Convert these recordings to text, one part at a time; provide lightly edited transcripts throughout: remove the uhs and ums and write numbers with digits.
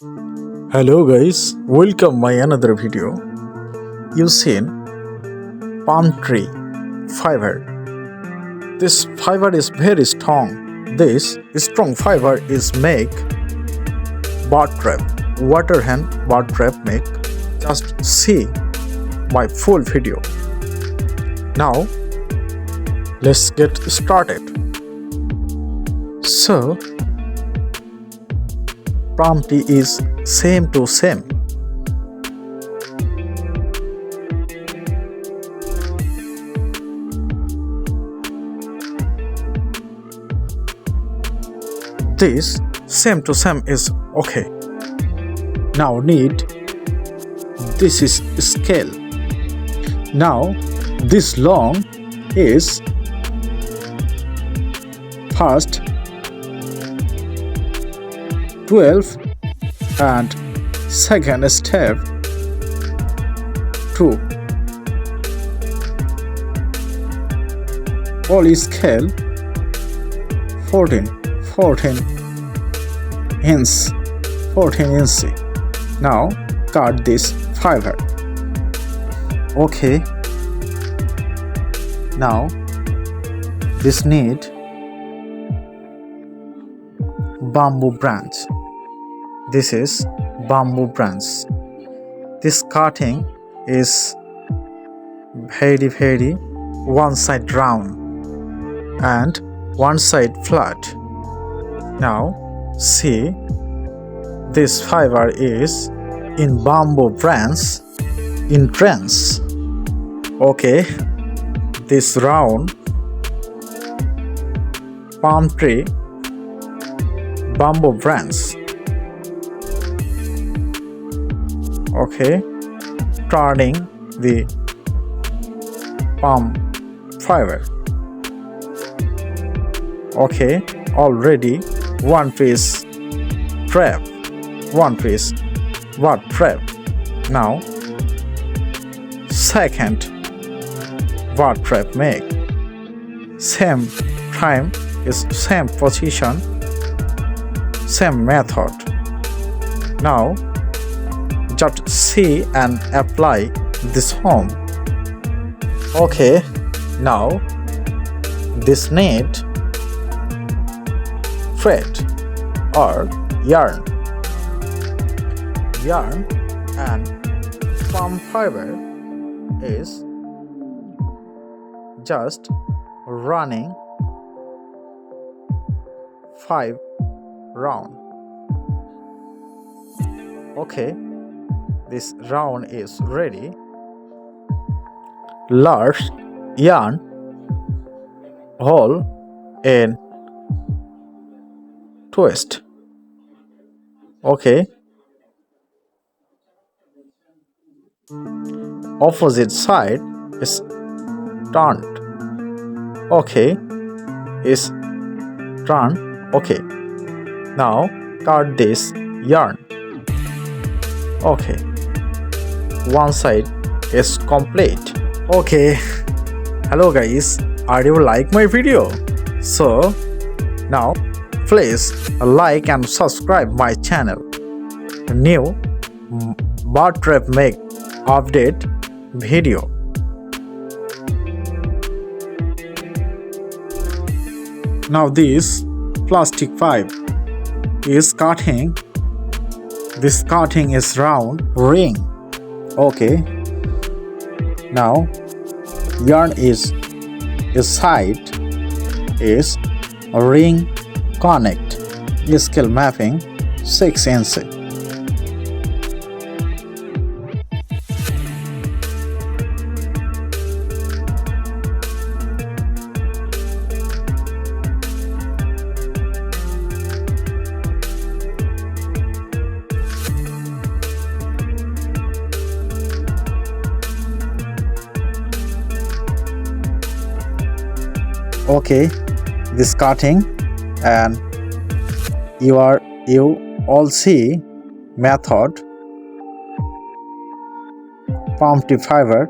Hello guys, welcome my another video. You seen palm tree fiber. This fiber is very strong. This strong fiber is make bird trap, water hen bird trap make. Just see my full video. Now let's get started. So palm tree is same to same. This same to same is okay. Now need this is scale. Now this long is first 12 and second step 2. All scale 14 inch. Now cut this fiber. Okay. Now this need bamboo branch. This is bamboo branch. This cutting is very one side round and one side flat. Now see, this fiber is in bamboo branch entrance. Okay, this round palm tree bamboo branch. Okay, turning the palm fiber. Okay, already one piece trap, one piece bird trap. Now second bird trap make. Same time is same position, same method. Now just see and apply this home. Okay, now this need thread or yarn and palm fiber is just running 5 round. Okay, this round is ready. Large yarn hole in twist. Okay, opposite side is turned. Okay, is turned. Okay, now cut this yarn. Okay, one side is complete. Okay, hello guys, are you like my video? So now please like and subscribe my channel. New bird trap make update video. Now this plastic pipe is cutting. This cutting is round ring. Okay, now yarn is side is ring connect. Scale mapping 6 inch. Okay, this cutting and you all see method palm tree fiber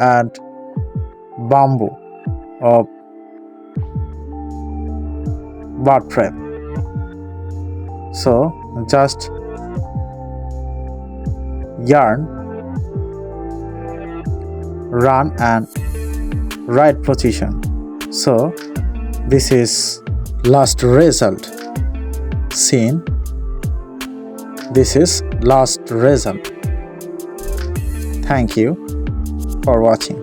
and bamboo of bird trap. So just yarn, run and right position. So this is last result. Seen. This is last result. Thank you for watching.